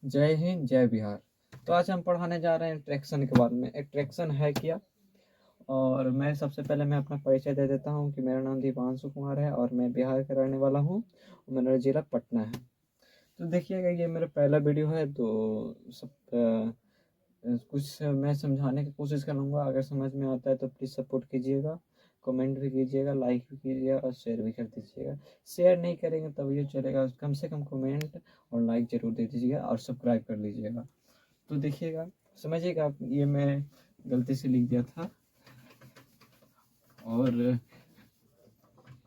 जय हिंद जय बिहार। तो आज हम पढ़ाने जा रहे हैं अट्रैक्शन के बारे में। अट्रैक्शन है क्या? और मैं सबसे पहले मैं अपना परिचय दे देता हूँ कि मेरा नाम दीपांशु कुमार है और मैं बिहार का रहने वाला हूँ और मेरा ज़िला पटना है। तो देखिएगा, ये मेरा पहला वीडियो है तो कुछ मैं समझाने की कोशिश करूँगा। अगर समझ में आता है तो प्लीज़ सपोर्ट कीजिएगा, कमेंट भी कीजिएगा, लाइक भी कीजिएगा और शेयर भी कर दीजिएगा। शेयर नहीं करेंगे तब ये चलेगा, कम से कम कमेंट और लाइक ज़रूर दे दीजिएगा और सब्सक्राइब कर लीजिएगा। तो देखिएगा, समझिएगा आप, ये मैं गलती से लिख दिया था और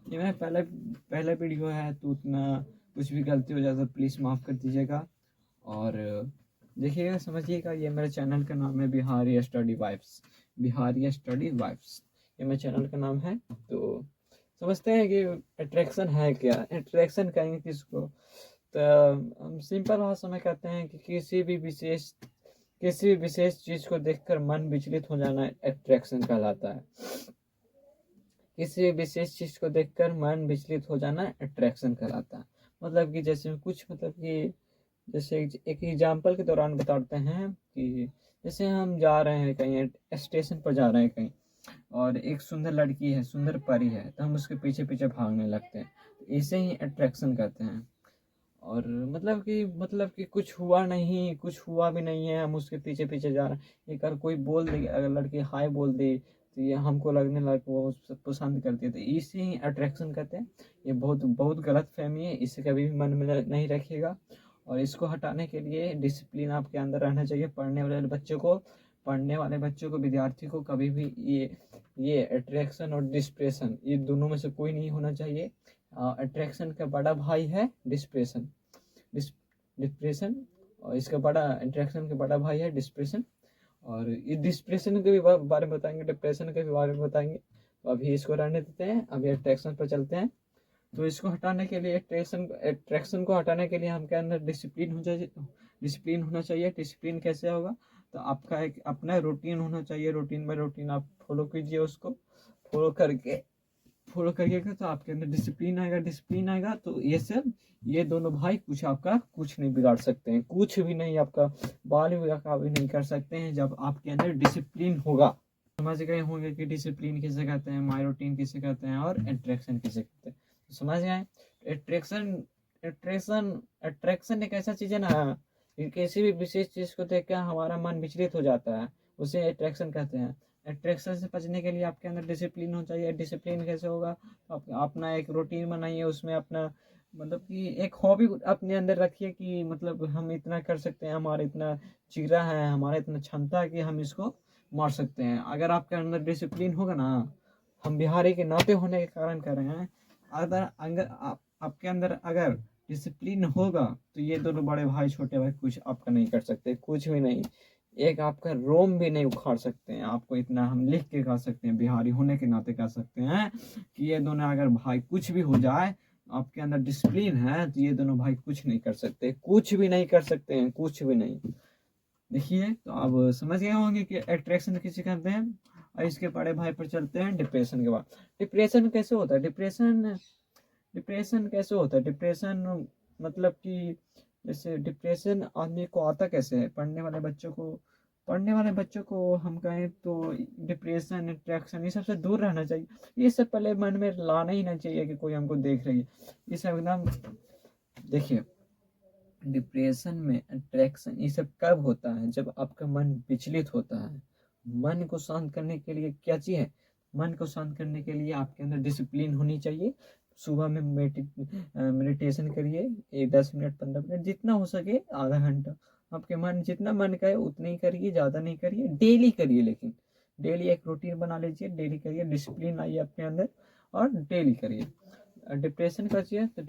ये मैं पहला वीडियो है तो उतना कुछ भी गलती हो जाए तो प्लीज़ माफ़ कर दीजिएगा। और देखिएगा, समझिएगा, ये मेरे चैनल का नाम है Bihari study vibes. Bihari study vibes ये मेरे चैनल का नाम है। तो समझते हैं कि अट्रैक्शन है क्या। अट्रैक्शन कहेंगे किसको? तो हम सिंपल भाषा में कहते हैं कि किसी भी विशेष चीज़ को देखकर मन विचलित हो जाना अट्रैक्शन कहलाता है। किसी भी विशेष चीज़ को देखकर मन विचलित हो जाना अट्रैक्शन कहलाता है। मतलब कि जैसे कुछ, मतलब कि जैसे एक एग्जाम्पल के दौरान बताते हैं कि जैसे हम जा रहे हैं कहीं, स्टेशन पर जा रहे हैं कहीं, और एक सुंदर लड़की है, सुंदर परी है, तो हम उसके पीछे पीछे भागने लगते हैं। तो इसे ही अट्रैक्शन कहते हैं। और मतलब कि कुछ हुआ नहीं, कुछ हुआ भी नहीं है, हम उसके पीछे पीछे जा रहे हैं। एक अगर कोई बोल दे, अगर लड़की हाय बोल दे तो ये हमको लगने लगा वो उसको पसंद करती है, तो इसे ही अट्रैक्शन कहते हैं। ये बहुत बहुत गलत फहमी है, इसे कभी भी मन में नहीं रखिएगा। और इसको हटाने के लिए डिसिप्लिन आपके अंदर रहना चाहिए। पढ़ने वाले बच्चों को, विद्यार्थी को कभी भी ये अट्रैक्शन और डिस्प्रेशन, ये दोनों में से कोई नहीं होना चाहिए। अट्रैक्शन का बड़ा भाई है डिस्प्रेशन। डिप्रेशन, और इसका बड़ा अट्रैक्शन का बड़ा भाई है डिस्प्रेशन। और ये डिस्प्रेशन के भी बारे में बताएंगे, डिप्रेशन के भी बारे में बताएंगे। तो अभी इसको रहने देते हैं, अभी अट्रैक्शन पर चलते हैं। तो इसको हटाने के लिए, अट्रैक्शन को हटाने के लिए हमके अंदर डिसिप्लिन हो जाए। डिसिप्लिन होना चाहिए। डिसिप्लिन कैसे होगा? तो आपका एक अपना रूटीन होना चाहिए। रूटीन बाय रूटीन आप फॉलो कीजिए, उसको फॉलो करिएगा तो आपके अंदर डिसिप्लिन आएगा। डिसिप्लिन आएगा तो ये दोनों भाई कुछ आपका कुछ नहीं बिगाड़ सकते हैं, कुछ भी नहीं, आपका बाल भी नहीं कर सकते हैं जब आपके अंदर डिसिप्लिन होगा। समझ गए होंगे कि डिसिप्लिन किसे कहते हैं, माई रूटीन किसे कहते हैं और अट्रैक्शन किसे कहते हैं। तो समझ गए। अट्रैक्शन अट्रैक्शन अट्रैक्शन एक ऐसा चीज है ना कि किसी भी विशेष चीज को देख कर हमारा मन विचलित हो जाता है, उसे अट्रैक्शन कहते हैं। अट्रैक्शन से बचने के लिए आपके अंदर डिसिप्लिन होना चाहिए। डिसिप्लिन कैसे होगा? आप अपना एक रूटीन बनाइए, उसमें अपना मतलब कि एक हॉबी अपने अंदर रखिए कि मतलब हम इतना कर सकते हैं, हमारा इतना चिरा है, हमारा इतना क्षमता है कि हम इसको मार सकते हैं। अगर आपके अंदर डिसिप्लिन होगा ना, हम बिहारी के नाते होने के कारण कर रहे हैं, अगर अगर आपके अंदर अगर डिसिप्लिन होगा तो ये दोनों बड़े भाई छोटे भाई कुछ आपका नहीं कर सकते, कुछ भी नहीं। एक आपका रोम भी नहीं उखाड़ सकते हैं। आपको इतना हम लिख के कह सकते हैं, बिहारी होने के नाते कह सकते हैं कि ये दोनों अगर भाई कुछ भी हो जाए, आपके अंदर डिसिप्लिन है तो ये दोनों भाई कुछ नहीं कर सकते, कुछ भी नहीं कर सकते हैं, कुछ भी नहीं। देखिए, तो आप समझ गए होंगे कि अट्रैक्शन किसे कहते हैं। और इसके बड़े भाई पर चलते हैं डिप्रेशन के बाद। डिप्रेशन कैसे होता है? डिप्रेशन कैसे होता है? डिप्रेशन मतलब कि जैसे डिप्रेशन आदमी को आता कैसे है? पढ़ने वाले बच्चों को हम कहें तो डिप्रेशन, अट्रैक्शन, ये सबसे दूर रहना चाहिए। ये सब पहले मन में लाना ही नहीं चाहिए कि कोई हमको देख रही है। ये सब एकदम, देखिए, डिप्रेशन में, अट्रैक्शन, ये सब कब होता है? जब आपका मन विचलित होता है। मन को शांत करने के लिए क्या चाहिए? मन को शांत करने के लिए आपके अंदर डिसिप्लिन होनी चाहिए। सुबह में मेडिटेशन करिए, 10 मिनट 15 मिनट जितना हो सके, आधा घंटा। आपके मन जितना मन करे उतना ही करिए, ज़्यादा नहीं करिए, डेली करिए। लेकिन डेली एक रूटीन बना लीजिए, डेली करिए, डिसिप्लिन आइए अपने अंदर और डेली करिए। डिप्रेशन का चाहिए तो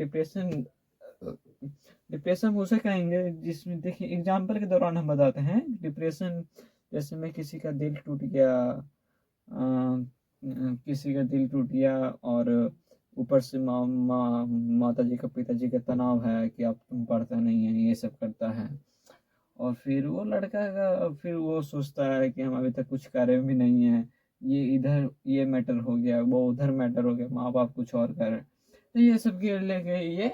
डिप्रेशन उसे कहेंगे जिसमें, देखिए, एग्जाम्पल के दौरान हम बताते हैं डिप्रेशन। जैसे में किसी का दिल टूट गया, किसी का दिल टूट गया और ऊपर से माता जी का, पिताजी का तनाव है कि अब तुम पढ़ता नहीं है, ये सब करता है। और फिर वो लड़का का, फिर वो सोचता है कि हम अभी तक कुछ करे भी नहीं है, ये इधर ये मैटर हो गया, वो उधर मैटर हो गया, माँ बाप कुछ और कर रहे हैं। तो ये सब के लेके ये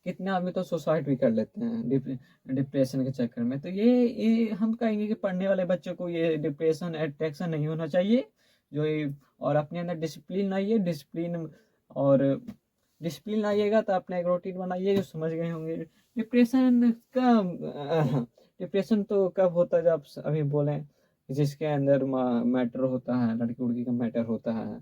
कितने आदमी तो सुसाइड भी कर लेते हैं डिप्रेशन के चक्कर में। तो ये हम कहेंगे कि पढ़ने वाले बच्चों को ये डिप्रेशन अट्रैक्शन नहीं होना चाहिए। जो ये और अपने अंदर डिसिप्लिन आइए, और डिसिप्लिन आइएगा तो अपना एक रूटीन बनाइए, जो समझ गए होंगे। डिप्रेशन का डिप्रेशन तो कब होता है, जब अभी बोले जिसके अंदर मैटर होता है, लड़की उड़की का मैटर होता है,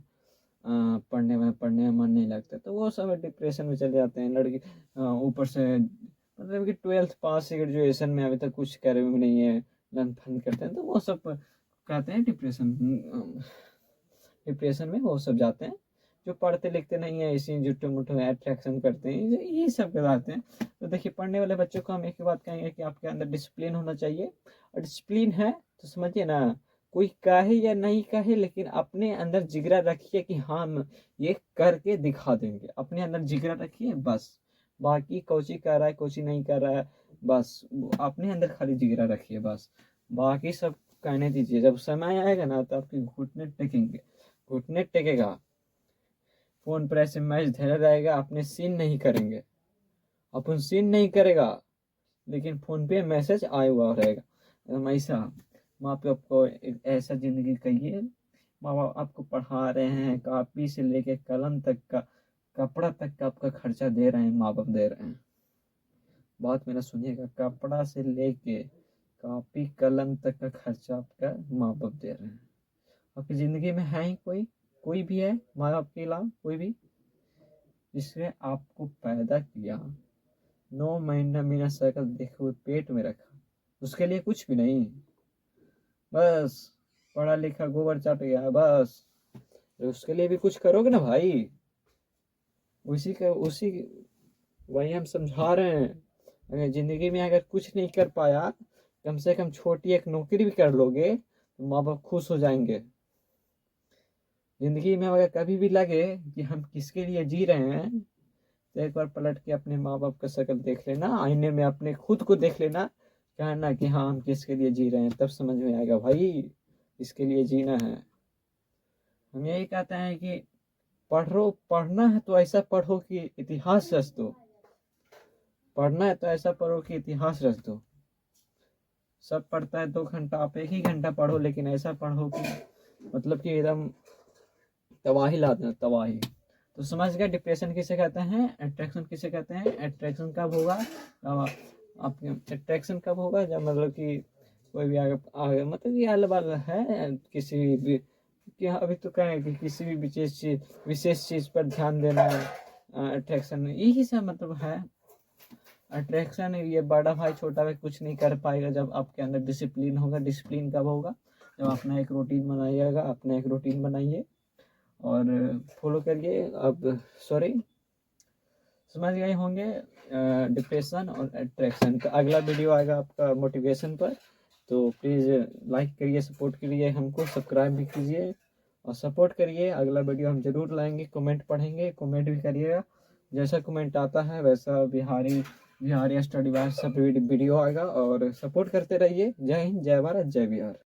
पढ़ने में मन नहीं लगता, तो वो सब डिप्रेशन में चले जाते हैं। लड़की ऊपर से मतलब कि 12th पास से ग्रेजुएशन में अभी तक कुछ करे हुए नहीं है, लन फन करते हैं, तो वो सब कहते हैं डिप्रेशन। डिप्रेशन में वो सब जाते हैं जो पढ़ते लिखते नहीं है, इसी जुट्टे मुट्ठे अट्रैक्शन करते हैं, ये सब कराते हैं। तो देखिए, पढ़ने वाले बच्चों को हम एक ही बात कहेंगे कि आपके अंदर डिसिप्लिन होना चाहिए। और डिसिप्लिन है तो समझिए ना, कोई कहे या नहीं कहे, लेकिन अपने अंदर जिगरा रखिए कि हाँ हम ये करके दिखा देंगे। अपने अंदर जिगरा रखिए बस, बाकी कोची कर रहा है कोची नहीं कर रहा है, बस अपने अंदर खाली जिगरा रखिए बस, बाकी सब कहने दीजिए। जब समय आएगा ना तो आपके घुटने टेकेंगे, घुटने टेकेगा, फोन पर ऐसे मैच धरा रहेगा, अपने सीन नहीं करेंगे, अपन सीन नहीं करेगा, लेकिन फोन पे मैसेज आया हुआ रहेगा। ऐसा माँ बाप आपको एक ऐसा जिंदगी कहिए, माँ बाप आपको पढ़ा रहे हैं, कॉपी से लेके कलम तक का, कपड़ा तक का आपका खर्चा दे रहे हैं, माँ बाप दे रहे हैं। बात मेरा सुनिएगा, कपड़ा से लेके कॉपी कलम तक का खर्चा आपका माँ बाप दे रहे हैं। आपकी जिंदगी में है ही कोई भी है माँ बाप के अलावा, कोई भी जिसने आपको पैदा किया, 9 महीना मेरा शक्ल देखे हुए पेट में रखा, उसके लिए कुछ भी नहीं, बस पढ़ा लिखा गोबर चाट गया बस, उसके लिए भी कुछ करोगे ना भाई। उसी वही हम समझा रहे हैं। अगर जिंदगी में अगर कुछ नहीं कर पाया, कम से कम छोटी एक नौकरी भी कर लोगे तो माँ बाप खुश हो जाएंगे। जिंदगी में अगर कभी भी लगे कि हम किसके लिए जी रहे हैं, तो एक बार पलट के अपने माँ बाप का शक्ल देख लेना, आईने में अपने खुद को देख लेना, कहना कि हाँ हम किसके लिए जी रहे हैं, तब समझ में आएगा भाई इसके लिए जीना है। हम यही कहते हैं कि पढ़ना है तो ऐसा पढ़ो कि इतिहास रच दो, पढ़ना है तो ऐसा पढ़ो कि इतिहास रच दो। सब पढ़ता है 2 घंटा, आप 1 ही घंटा पढ़ो, लेकिन ऐसा पढ़ो कि मतलब कि एकदम तबाही ला देना, तबाही। तो समझ गए डिप्रेशन किसे कहते हैं, अट्रैक्शन किसे कहते हैं। अट्रैक्शन कब होगा, आपके अट्रैक्शन कब होगा, जब मतलब कि कोई भी आगे मतलब कि आल बाल है किसी भी कि अभी तो कहें कि किसी भी विशेष चीज पर ध्यान देना है, अट्रैक्शन यही सब मतलब है। अट्रैक्शन ये बड़ा भाई छोटा भाई कुछ नहीं कर पाएगा जब आपके अंदर डिसिप्लिन होगा। डिसिप्लिन कब होगा, जब अपना एक रूटीन बनाइएगा, अपना एक रूटीन बनाइए और फॉलो करिए। अब सॉरी, समझ गए होंगे डिप्रेशन और अट्रैक्शन का। अगला वीडियो आएगा आपका मोटिवेशन पर, तो प्लीज़ लाइक करिए, सपोर्ट करिए, हमको सब्सक्राइब भी कीजिए और सपोर्ट करिए। अगला वीडियो हम जरूर लाएंगे, कमेंट पढ़ेंगे, कमेंट भी करिएगा, जैसा कमेंट आता है वैसा बिहारी स्टडी वाइज सब वीडियो आएगा, और सपोर्ट करते रहिए। जय हिंद, जय भारत, जय बिहार।